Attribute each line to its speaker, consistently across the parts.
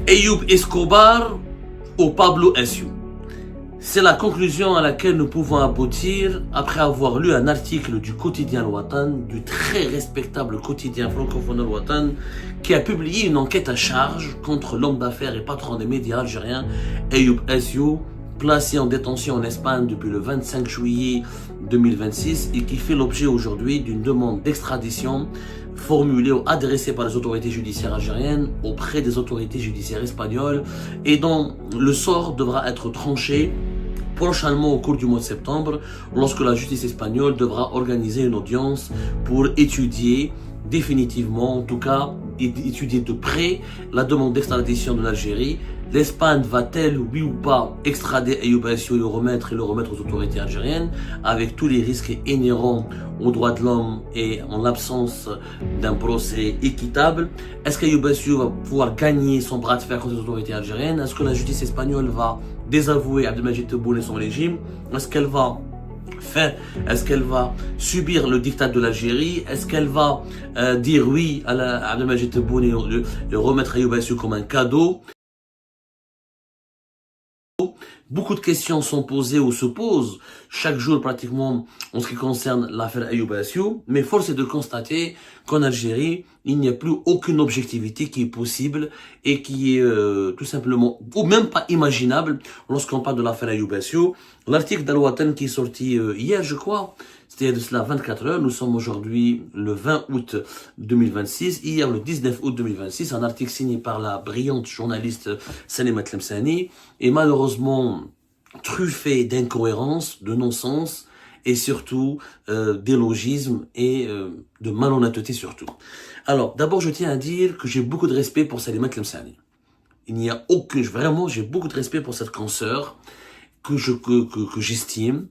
Speaker 1: Ayoub Escobar ou Pablo Essiou. C'est la conclusion à laquelle nous pouvons aboutir après avoir lu un article du quotidien Al Watan, du très respectable quotidien francophone Al Watan, qui a publié une enquête à charge contre l'homme d'affaires et patron des médias algériens Ayoub Essiou, placé en détention en Espagne depuis le 25 juillet 2026 et qui fait l'objet aujourd'hui d'une demande d'extradition formulée ou adressée par les autorités judiciaires algériennes auprès des autorités judiciaires espagnoles et dont le sort devra être tranché prochainement au cours du mois de septembre, lorsque la justice espagnole devra organiser une audience pour étudier définitivement, en tout cas étudier de près la demande d'extradition de l'Algérie. L'Espagne va-t-elle, oui ou pas, extrader Ayoub Essiou et le remettre aux autorités algériennes, avec tous les risques inhérents aux droits de l'homme et en l'absence d'un procès équitable? Est-ce qu'Ayoub Essiou va pouvoir gagner son bras de fer contre les autorités algériennes? Est-ce que la justice espagnole va désavouer Abdelmadjid Tebboune et son régime? Est-ce qu'elle va subir le diktat de l'Algérie? Est-ce qu'elle va dire oui à Abdelmadjid Tebboune et remettre Ayoub Essiou comme un cadeau? Beaucoup de questions sont posées ou se posent chaque jour pratiquement en ce qui concerne l'affaire Ayoub Essiou, mais force est de constater qu'en Algérie, il n'y a plus aucune objectivité qui est possible et qui est tout simplement, ou même pas imaginable lorsqu'on parle de l'affaire Ayoub Essiou. L'article d'Al Watan qui est sorti hier, je crois, c'était de cela 24 heures, nous sommes aujourd'hui le 20 août 2026, hier le 19 août 2026, un article signé par la brillante journaliste Salima Tlemceni, et malheureusement truffé d'incohérences, de non-sens, et surtout d'élogisme et de malhonnêteté surtout. Alors, d'abord je tiens à dire que j'ai beaucoup de respect pour Salima Tlemceni. Il n'y a aucun, vraiment j'ai beaucoup de respect pour cette consoeur que j'estime.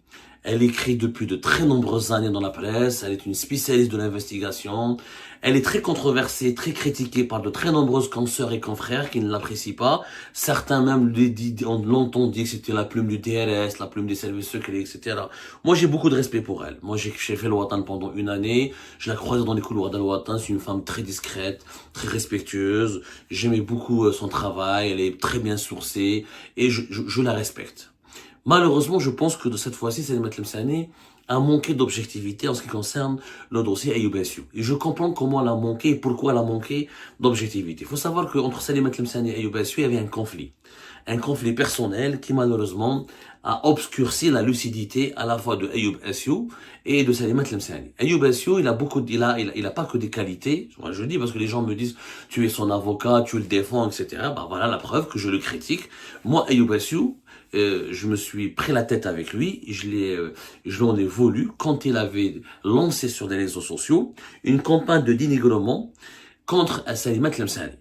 Speaker 1: Elle écrit depuis de très nombreuses années dans la presse, elle est une spécialiste de l'investigation, elle est très controversée, très critiquée par de très nombreuses consoeurs et confrères qui ne l'apprécient pas. Certains même l'ont dit que c'était la plume du DRS, la plume des services secrets, etc. Moi j'ai beaucoup de respect pour elle. Moi j'ai fait le Watan pendant une année, je la croisais dans les couloirs d'Al Watan, c'est une femme très discrète, très respectueuse, j'aimais beaucoup son travail, elle est très bien sourcée et je la respecte. Malheureusement, je pense que de cette fois-ci, Salima Tlemceni a manqué d'objectivité en ce qui concerne le dossier Ayoub Essiou. Et je comprends comment elle a manqué et pourquoi elle a manqué d'objectivité. Il faut savoir qu'entre Salima Tlemceni et Ayoub Essiou, il y avait un conflit. Un conflit personnel qui, malheureusement, a obscurci la lucidité à la fois de Ayoub Essiou et de Salima Tlemceni. Ayoub Essiou, il a pas que des qualités. Moi, je dis parce que les gens me disent, tu es son avocat, tu le défends, etc. Bah, voilà la preuve que je le critique. Moi, Ayoub Essiou, je me suis pris la tête avec lui, je l'en ai voulu quand il avait lancé sur des réseaux sociaux une campagne de dénigrement contre Salima Tlemceni.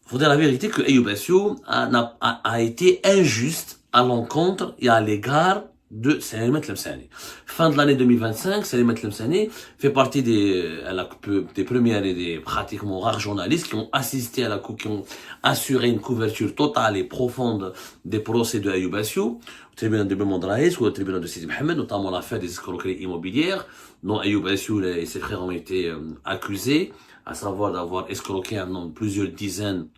Speaker 1: Faut dire la vérité que Ayoub Essiou a été injuste à l'encontre et à l'égard de Salima Tlemceni. Fin de l'année 2025, Salima Tlemceni fait partie des premières et des pratiquement rares journalistes qui ont assisté à qui ont assuré une couverture totale et profonde des procès de Ayoub Essiou, au tribunal de Bemond Raïs ou au tribunal de Sidi Mohamed, notamment l'affaire des escroqueries immobilières, dont Ayoub Essiou et ses frères ont été accusés, à savoir d'avoir escroqué un nombre, plusieurs dizaines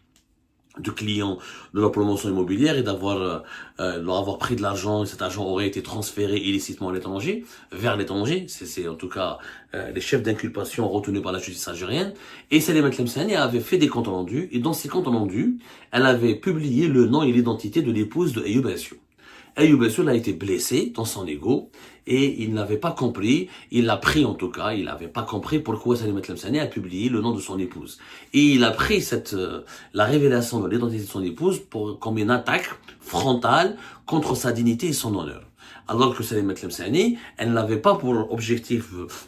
Speaker 1: de clients de la promotion immobilière et leur avoir pris de l'argent, et cet argent aurait été transféré illicitement à l'étranger, vers l'étranger. C'est en tout cas les chefs d'inculpation retenus par la justice algérienne. Et Salima Tlemceni avait fait des comptes rendus, et dans ces comptes rendus, elle avait publié le nom et l'identité de l'épouse de Ayoub Essiou. Ayoub Essiou a été blessé dans son ego et il n'avait pas compris, il l'a pris en tout cas, il n'avait pas compris pourquoi Salima Tlemceni a publié le nom de son épouse. Et il a pris la révélation de l'identité de son épouse comme une attaque frontale contre sa dignité et son honneur. Alors que Salima Tlemceni, elle n'avait pas pour objectif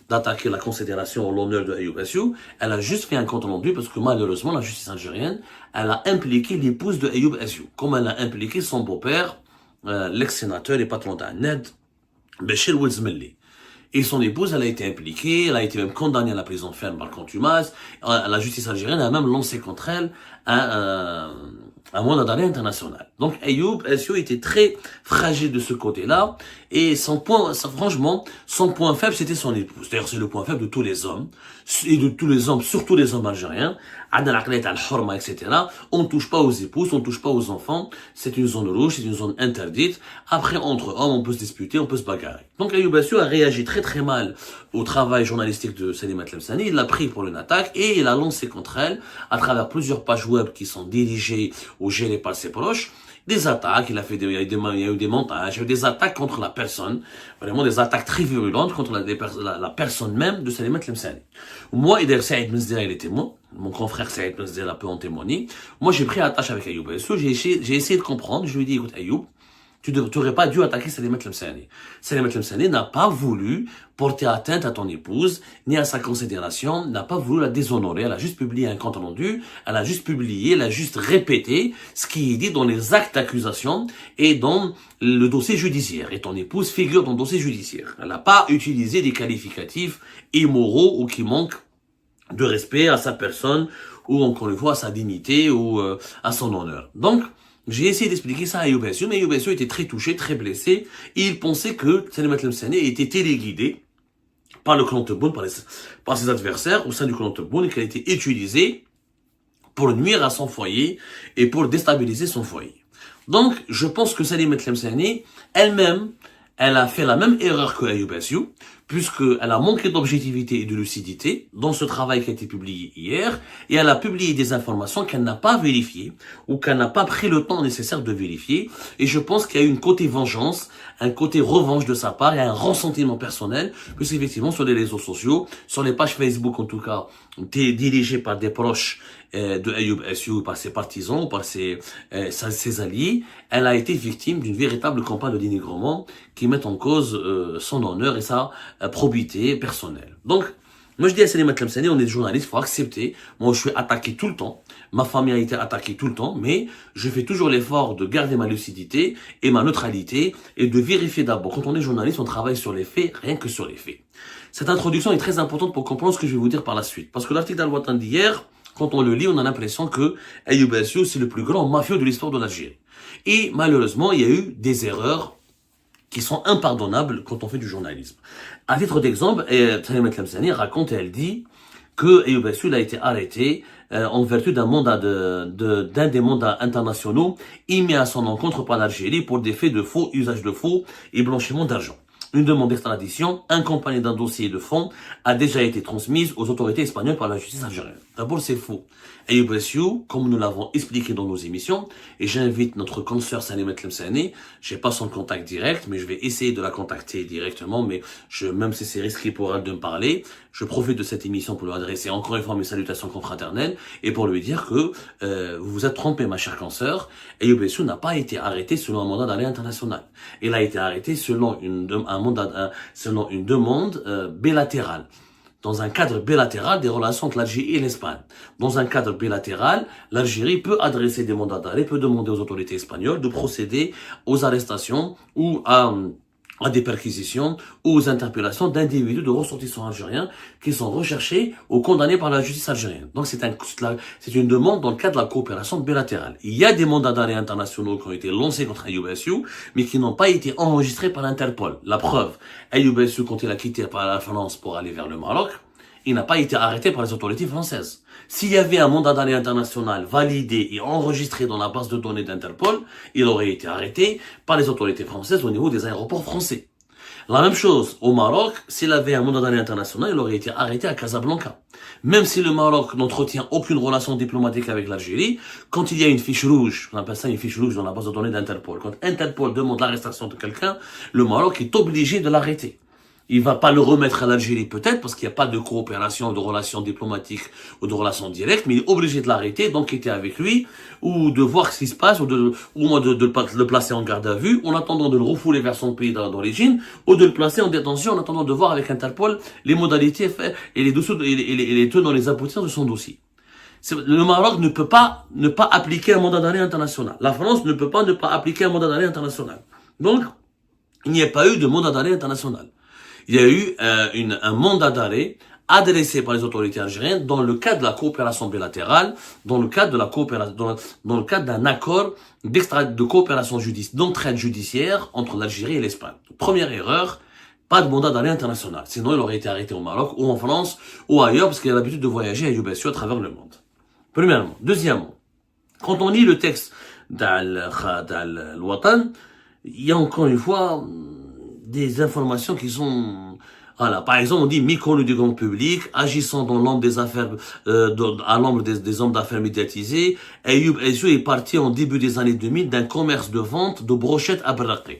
Speaker 1: d'attaquer la considération ou l'honneur de Ayoub Essiou, elle a juste fait un compte rendu parce que malheureusement la justice algérienne, elle a impliqué l'épouse de Ayoub Essiou, comme elle a impliqué son beau-père, l'ex-sénateur et patron d'Anned, Béchir Ouezmelli. Et son épouse, elle a été impliquée, elle a été même condamnée à la prison ferme par contumace. La justice algérienne a même lancé contre elle un mandat d'arrêt international. Donc Ayoub Essiou était très fragile de ce côté-là, et franchement, son point faible, c'était son épouse. D'ailleurs, c'est le point faible de tous les hommes, et de tous les hommes, surtout les hommes algériens, etc. On ne touche pas aux épouses, on ne touche pas aux enfants. C'est une zone rouge, c'est une zone interdite. Après, entre hommes, on peut se disputer, on peut se bagarrer. Donc, Ayoub Bassou a réagi très très mal au travail journalistique de Salima Tlemceni. Il l'a pris pour une attaque et il a lancé contre elle, à travers plusieurs pages web qui sont dirigées ou gérées par ses proches, des attaques. Il y a eu des montages, il y a eu des attaques contre la personne, vraiment des attaques très virulentes contre la personne même de Salima Tlemceni. Moi, et d'ailleurs, Saïd Mesdela, il est témoin. Mon grand frère Saïd Mesdela peut en témoigner. Moi, j'ai pris attache avec Ayoub Bassou. J'ai essayé de comprendre. Je lui ai dit, écoute, Ayoub, tu n'aurais pas dû attaquer Salima Tlemceni. Salima Tlemceni n'a pas voulu porter atteinte à ton épouse, ni à sa considération, n'a pas voulu la déshonorer. Elle a juste publié un compte rendu, elle a juste publié, elle a juste répété ce qui est dit dans les actes d'accusation et dans le dossier judiciaire. Et ton épouse figure dans le dossier judiciaire. Elle n'a pas utilisé des qualificatifs immoraux ou qui manquent de respect à sa personne ou encore une fois à sa dignité ou à son honneur. Donc, j'ai essayé d'expliquer ça à Ayoub Bassou, mais Ayoub Bassou était très touché, très blessé, et il pensait que Salima Tlemceni était téléguidée par le clan Tebboune, par ses adversaires au sein du clan Tebboune, et qu'elle était utilisée pour nuire à son foyer et pour déstabiliser son foyer. Donc, je pense que Salima Tlemceni, elle-même, elle a fait la même erreur que Ayoub Bassou, puisqu'elle a manqué d'objectivité et de lucidité dans ce travail qui a été publié hier, et elle a publié des informations qu'elle n'a pas vérifiées, ou qu'elle n'a pas pris le temps nécessaire de vérifier, et je pense qu'il y a eu une côté vengeance, un côté revanche de sa part, et un ressentiment personnel, puisqu'effectivement sur les réseaux sociaux, sur les pages Facebook en tout cas, dirigées par des proches de Ayoub Bassou, par ses partisans, par ses alliés, elle a été victime d'une véritable campagne de dénigrement qui met en cause son honneur et sa probité personnelle. Donc, moi je dis à Salima Tlemceni, on est journaliste, il faut accepter. Moi je suis attaqué tout le temps, ma famille a été attaquée tout le temps, mais je fais toujours l'effort de garder ma lucidité et ma neutralité et de vérifier d'abord. Quand on est journaliste, on travaille sur les faits, rien que sur les faits. Cette introduction est très importante pour comprendre ce que je vais vous dire par la suite. Parce que l'article d'Al-Watan d'hier, quand on le lit, on a l'impression que Ayoub Bassou, c'est le plus grand mafieux de l'histoire de l'Algérie. Et malheureusement, il y a eu des erreurs qui sont impardonnables quand on fait du journalisme. À titre d'exemple, Salima Tlemceni raconte et elle dit que Ayoub Bassou a été arrêté en vertu d'un mandat d'un des mandats internationaux émis à son encontre par l'Algérie pour des faits de faux, usage de faux et blanchiment d'argent. Une demande d'extradition, accompagnée d'un dossier de fonds, a déjà été transmise aux autorités espagnoles par la justice algérienne. D'abord, c'est faux. Ayoub Bassou, comme nous l'avons expliqué dans nos émissions, et j'invite notre consoeur Salima Tlemceni, j'ai pas son contact direct, mais je vais essayer de la contacter directement, mais même si c'est risqué pour elle de me parler, je profite de cette émission pour lui adresser encore une fois mes salutations confraternelles et pour lui dire que vous vous êtes trompé, ma chère consoeur. Ayoub Bassou n'a pas été arrêté selon un mandat d'arrêt international. Il a été arrêté selon une demande bilatérale. Dans un cadre bilatéral des relations entre l'Algérie et l'Espagne. Dans un cadre bilatéral, l'Algérie peut adresser des mandats d'arrêt, peut demander aux autorités espagnoles de procéder aux arrestations ou à des perquisitions ou aux interpellations d'individus de ressortissants algériens qui sont recherchés ou condamnés par la justice algérienne. Donc c'est une demande dans le cadre de la coopération bilatérale. Il y a des mandats d'arrêt internationaux qui ont été lancés contre Ayoub Bassou, mais qui n'ont pas été enregistrés par l'Interpol. La preuve, Ayoub Bassou, quand il a quitté par la France pour aller vers le Maroc, il n'a pas été arrêté par les autorités françaises. S'il y avait un mandat d'arrêt international validé et enregistré dans la base de données d'Interpol, il aurait été arrêté par les autorités françaises au niveau des aéroports français. La même chose au Maroc, s'il avait un mandat d'arrêt international, il aurait été arrêté à Casablanca. Même si le Maroc n'entretient aucune relation diplomatique avec l'Algérie, quand il y a une fiche rouge, on appelle ça une fiche rouge dans la base de données d'Interpol, quand Interpol demande l'arrestation de quelqu'un, le Maroc est obligé de l'arrêter. Il va pas le remettre à l'Algérie peut-être parce qu'il n'y a pas de coopération, de relations diplomatiques ou de relations directes, mais il est obligé de l'arrêter, d'enquêter avec lui ou de voir ce qui se passe ou de le placer en garde à vue en attendant de le refouler vers son pays d'origine ou de le placer en détention en attendant de voir avec Interpol les modalités et les tenants, les aboutissants de son dossier. Le Maroc ne peut pas ne pas appliquer un mandat d'arrêt international. La France ne peut pas ne pas appliquer un mandat d'arrêt international. Donc, il n'y a pas eu de mandat d'arrêt international. Il y a eu un mandat d'arrêt adressé par les autorités algériennes dans le cadre de la coopération bilatérale, dans le cadre de la coopération, dans le cadre d'un accord de coopération d'entraide judiciaire entre l'Algérie et l'Espagne. Première erreur, pas de mandat d'arrêt international. Sinon, il aurait été arrêté au Maroc ou en France ou ailleurs parce qu'il a l'habitude de voyager à Ayoub Bassou à travers le monde. Premièrement. Deuxièmement, quand on lit le texte d'Al-Watan, il y a encore une fois des informations qui sont... Voilà, par exemple, on dit méconnu du grand public, agissant dans l'ombre des affaires, à l'ombre des hommes d'affaires médiatisés, Ayoub Essiou est parti en début des années 2000 d'un commerce de vente de brochettes à Berraqi.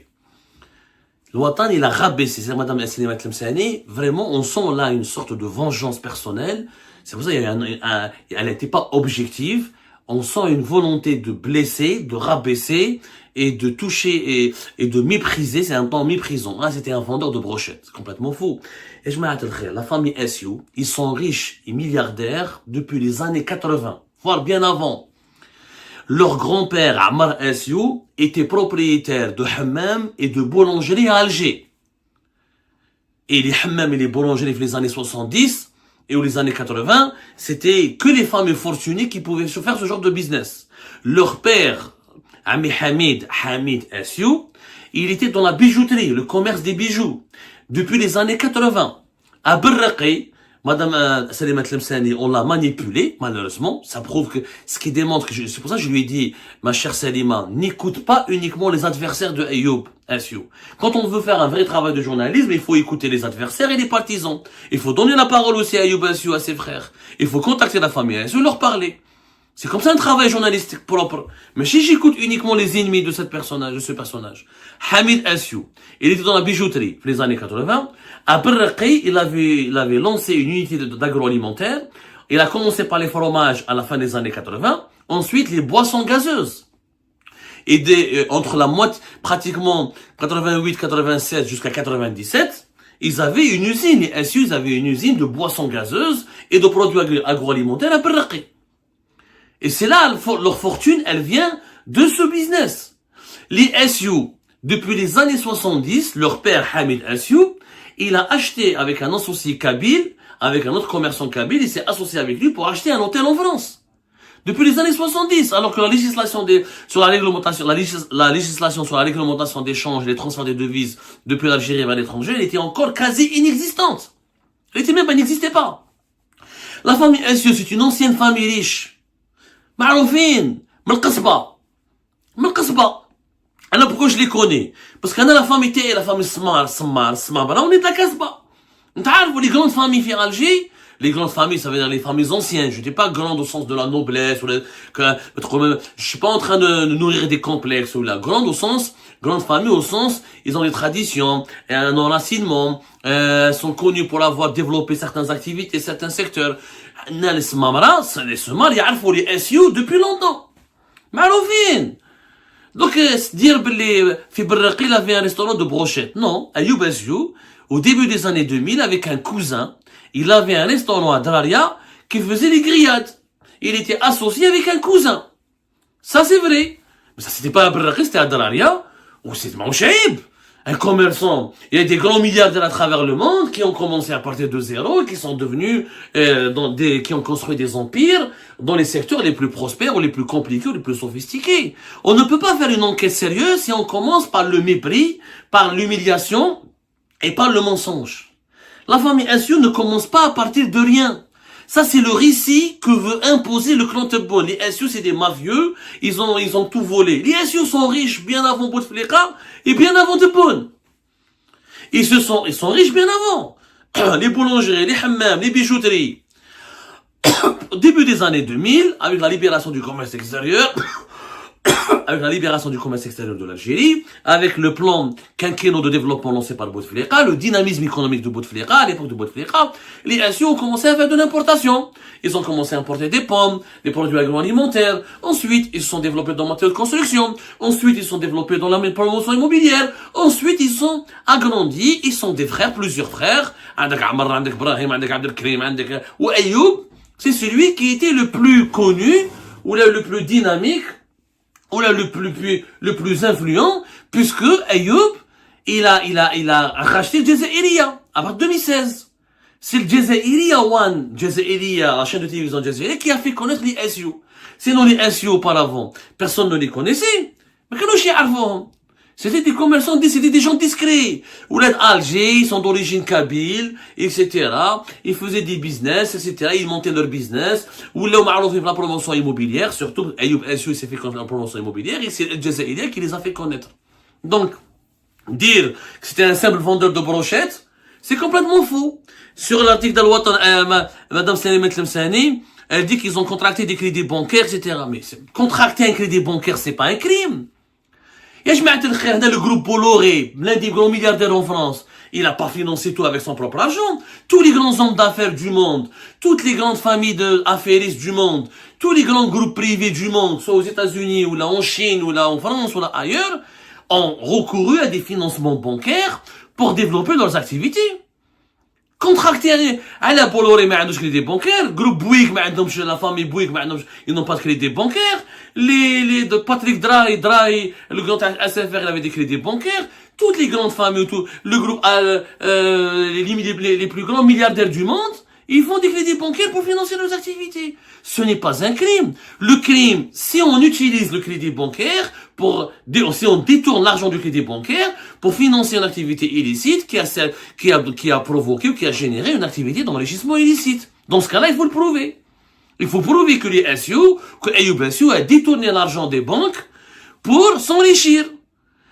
Speaker 1: Le Watan, il a rabaissé, c'est Madame Esselima Tlemceni, vraiment, on sent là une sorte de vengeance personnelle. C'est pour ça qu'elle n'était pas objective. On sent une volonté de blesser, de rabaisser et de toucher et de mépriser. C'est un temps méprisant. Ah, c'était un vendeur de brochettes. C'est complètement faux. Et je m'arrête le la famille Essiou, ils sont riches et milliardaires depuis les années 80, voire bien avant. Leur grand-père, Ammar Essiou, était propriétaire de hammam et de boulangerie à Alger. Et les hammams et les boulangeries dans les années 70 et les années 80, c'était que les familles fortunées qui pouvaient se faire ce genre de business. Leur père, Ami Hamid Essiou, il était dans la bijouterie, le commerce des bijoux, depuis les années 80. À Berraqi, Madame Salima Tlemceni, on l'a manipulé, malheureusement. Ça prouve que, ce qui démontre que c'est pour ça que je lui ai dit, ma chère Salima, n'écoute pas uniquement les adversaires de Ayoub Essiou. Quand on veut faire un vrai travail de journalisme, il faut écouter les adversaires et les partisans. Il faut donner la parole aussi à Ayoub Essiou, à ses frères. Il faut contacter la famille Essiou, leur parler. C'est comme ça un travail journalistique propre. Mais si j'écoute uniquement les ennemis de ce personnage, Hamid Essiou, il était dans la bijouterie, les années 80. À Berraqi, il avait lancé une unité d'agroalimentaire. Il a commencé par les fromages à la fin des années 80. Ensuite, les boissons gazeuses. Et entre la moitié, pratiquement 88, 87 jusqu'à 97, ils avaient une usine. Et Essiou, ils avaient une usine de boissons gazeuses et de produits agroalimentaires à Berraqi. Et c'est là, leur fortune, elle vient de ce business. Les Essiou, depuis les années 70, leur père Hamid Essiou, il a acheté avec un associé kabyle, avec un autre commerçant kabyle, il s'est associé avec lui pour acheter un hôtel en France. Depuis les années 70, alors que la législation sur la réglementation, la législation sur la réglementation d'échange et les transferts des devises depuis l'Algérie vers l'étranger, elle était encore quasi inexistante. Elle était même, elle n'existait pas. La famille Essiou, c'est une ancienne famille riche. معروفين من القصبة انا pourquoi je les connais parce que انا la famille تاعي la famille السمار on est de la Casbah. انت عارف les grandes familles في Alger, les grandes familles ça veut dire les familles anciennes, je dis pas grande au sens de la noblesse ou je suis pas en train de nourrir des complexes ou la grande famille au sens ils ont des traditions et un enracinement, sont connus pour avoir développé certaines activités, certains secteurs. Les Smamra يعرفوا les Essiou depuis longtemps. معروفين. Donc dire que في Berraqi il avait un restaurant de brochettes. Non, Ayoub Essiou au début des années 2000 avec un cousin, il avait un restaurant à Draria qui faisait les grillades. Il était associé avec un cousin. Ça c'est vrai. Mais ça c'était pas à Berraqi, c'était à Draria ou c'était Mouchaïb. Un commerçant, il y a des grands milliardaires à travers le monde qui ont commencé à partir de zéro et qui sont devenus, qui ont construit des empires dans les secteurs les plus prospères ou les plus compliqués ou les plus sophistiqués. On ne peut pas faire une enquête sérieuse si on commence par le mépris, par l'humiliation et par le mensonge. La famille Essiou ne commence pas à partir de rien. Ça, c'est le récit que veut imposer le clan Tebboune. Les Essiou, c'est des mafieux. Ils ont tout volé. Les Essiou sont riches bien avant Bouteflika et bien avant Tebboune. Ils sont riches bien avant. Les boulangeries, les hammams, les bijouteries. Au début des années 2000, avec la libération du commerce extérieur, de l'Algérie, avec le plan quinquennal de développement lancé par Bouteflika, le dynamisme économique de Bouteflika, à l'époque de Bouteflika, les Essiou ont commencé à faire de l'importation. Ils ont commencé à importer des pommes, des produits agroalimentaires. Ensuite, ils se sont développés dans le matériel de construction. Ensuite, ils se sont développés dans la promotion immobilière. Ensuite, ils sont agrandis. Ils sont des frères, plusieurs frères. Andek Ammar, Andek Ibrahim, Andek Abdelkrim, Andek... Ou Ayoub, c'est celui qui était le plus connu, ou le plus dynamique, ou là le plus influent, puisque Ayoub, il a racheté le Jazairiya, à partir de 2016. C'est le Jazairiya One, la chaîne de télévision Jazairiya, qui a fait connaître les Essiou. Sinon les Essiou auparavant, personne ne les connaissait. Mais que nous, C'était des commerçants, c'était des gens discrets. Ou là, Alger, ils sont d'origine kabyle, etc. Ils faisaient des business, etc. Ils montaient leur business. Ou là, on la promotion immobilière, surtout, Ayoub Essiou, il s'est fait connaître la promotion immobilière, et c'est El Jazaïrien qui les a fait connaître. Donc, dire que c'était un simple vendeur de brochettes, c'est complètement faux. Sur l'article d'Al-Watan, Madame Salimat Lemsani, elle dit qu'ils ont contracté des crédits bancaires, etc. Mais contracter un crédit bancaire, c'est pas un crime. Le groupe Bolloré, l'un des grands milliardaires en France, il n'a pas financé tout avec son propre argent. Tous les grands hommes d'affaires du monde, toutes les grandes familles d'affairistes du monde, tous les grands groupes privés du monde, soit aux États-Unis, ou là en Chine, ou là en France, ou là ailleurs, ont recouru à des financements bancaires pour développer leurs activités. Contracter à la Bolloré, mais de crédit bancaire, groupe Bouygues, la famille Bouygues, ils n'ont pas de crédit bancaire, de Patrick Drahi, le grand SFR, il avait des crédits bancaires, toutes les grandes familles, tout, le groupe, les plus grands milliardaires du monde, ils font des crédits bancaires pour financer leurs activités. Ce n'est pas un crime. Le crime, si on utilise le crédit bancaire si on détourne l'argent du crédit bancaire pour financer une activité illicite qui a provoqué ou qui a généré une activité d'enrichissement illicite. Dans ce cas-là, il faut le prouver. Il faut prouver que Ayoub Essiou a détourné l'argent des banques pour s'enrichir.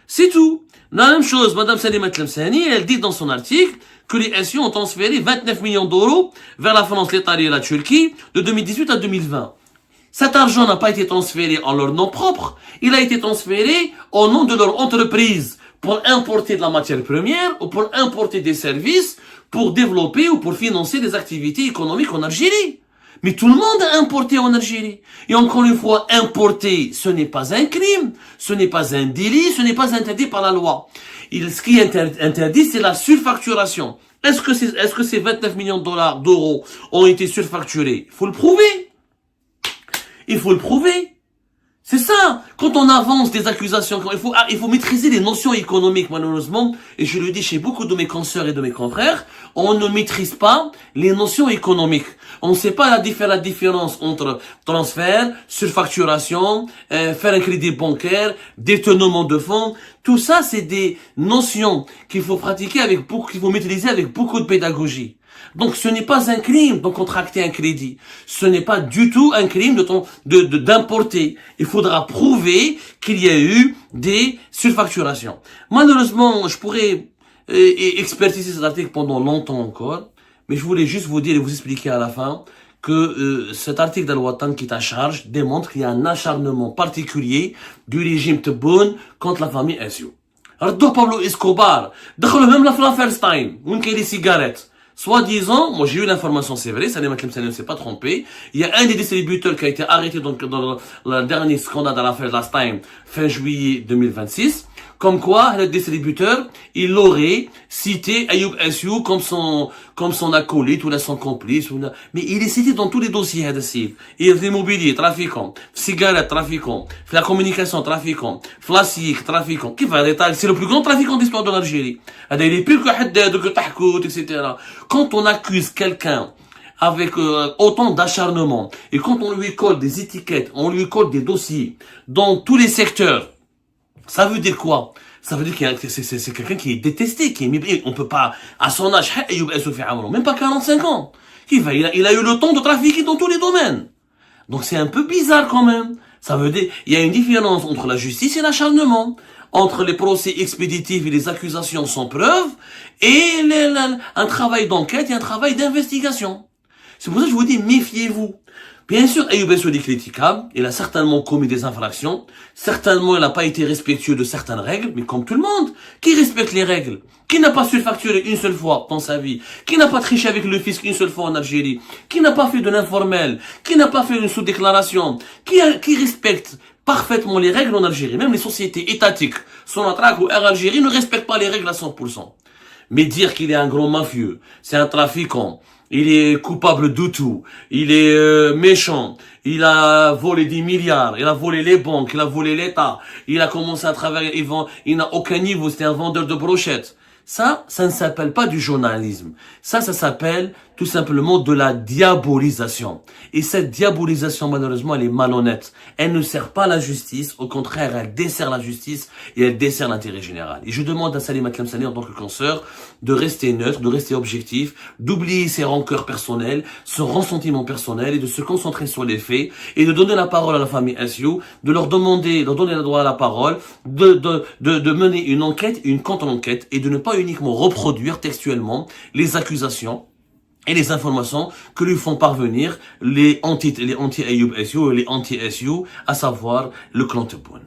Speaker 1: C'est tout. La même chose, Madame Salimat Lemsani, elle dit dans son article que les Essiou ont transféré 29 millions d'euros vers la France, l'Italie et la Turquie de 2018 à 2020. Cet argent n'a pas été transféré en leur nom propre, il a été transféré au nom de leur entreprise pour importer de la matière première ou pour importer des services pour développer ou pour financer des activités économiques en Algérie. Mais tout le monde a importé en Algérie. Et encore une fois, importer, ce n'est pas un crime, ce n'est pas un délit, ce n'est pas interdit par la loi. Ce qui est interdit, c'est la surfacturation. Est-ce que ces 29 millions d'euros ont été surfacturés? Il faut le prouver. Il faut le prouver. C'est ça. Quand on avance des accusations, il faut maîtriser les notions économiques, malheureusement. Et je le dis chez beaucoup de mes consoeurs et de mes confrères, on ne maîtrise pas les notions économiques. On ne sait pas la différence entre transfert, surfacturation, faire un crédit bancaire, détournement de fonds. Tout ça, c'est des notions qu'il faut pratiquer qu'il faut maîtriser avec beaucoup de pédagogie. Donc ce n'est pas un crime de contracter un crédit. Ce n'est pas du tout un crime d'importer. Il faudra prouver qu'il y a eu des surfacturations. Malheureusement, je pourrais expertiser cet article pendant longtemps encore, mais je voulais juste vous dire et vous expliquer à la fin que cet article d'Al-Watan qui est à charge démontre qu'il y a un acharnement particulier du régime Tebboune contre la famille Essiou. Alors, Pablo Escobar, même l'affaire Stein, où il y a des cigarettes. Soi-disant, moi j'ai eu l'information, c'est vrai, Salimat Lemsani ne s'est pas trompé. Il y a un des distributeurs qui a été arrêté dans le dernier scandale de l'affaire Last Time, fin juillet 2026. Comme quoi, le distributeur, il aurait cité Ayoub Essiou comme son acolyte, ou là son complice, mais il est cité dans tous les dossiers, il y a l'immobilier, trafiquant, cigarettes, trafiquant, la communication, trafiquant, flassique, trafiquant, c'est le plus grand trafiquant d'histoire de l'Algérie. Il est plus que Haddad, que Tahkout, etc. Quand on accuse quelqu'un avec autant d'acharnement, et quand on lui colle des étiquettes, on lui colle des dossiers dans tous les secteurs, ça veut dire quoi? Ça veut dire que c'est quelqu'un qui est détesté, qui est méprisé. On peut pas, à son âge, même pas 45 ans. Il a eu le temps de trafiquer dans tous les domaines. Donc c'est un peu bizarre quand même. Ça veut dire, il y a une différence entre la justice et l'acharnement. Entre les procès expéditifs et les accusations sans preuve, et un travail d'enquête et un travail d'investigation. C'est pour ça que je vous dis, méfiez-vous. Bien sûr, Ayoub Essiou est critiquable, il a certainement commis des infractions, certainement il n'a pas été respectueux de certaines règles, mais comme tout le monde, qui respecte les règles? Qui n'a pas surfacturé une seule fois dans sa vie? Qui n'a pas triché avec le fisc une seule fois en Algérie? Qui n'a pas fait de l'informel? Qui n'a pas fait une sous-déclaration? Qui respecte parfaitement les règles en Algérie? Même les sociétés étatiques, Sonatrach ou Air Algérie, ne respectent pas les règles à 100%. Mais dire qu'il est un gros mafieux, c'est un trafiquant, il est coupable de tout, il est méchant, il a volé des milliards, il a volé les banques, il a volé l'État, il a commencé à travailler, il n'a aucun niveau, c'était un vendeur de brochettes. Ça ne s'appelle pas du journalisme. Ça s'appelle tout simplement de la diabolisation. Et cette diabolisation, malheureusement, elle est malhonnête. Elle ne sert pas la justice, au contraire, elle dessert la justice et elle dessert l'intérêt général. Et je demande à Salima Tlemceni, en tant que consoeur, de rester neutre, de rester objectif, d'oublier ses rancœurs personnelles, son ressentiment personnel et de se concentrer sur les faits et de donner la parole à la famille SU, de leur demander, de donner le droit à la parole, de mener une enquête, une contre-enquête et de ne pas uniquement reproduire textuellement les accusations et les informations que lui font parvenir les anti-Ayoub SU et les anti-SU, à savoir le clan Tebboune.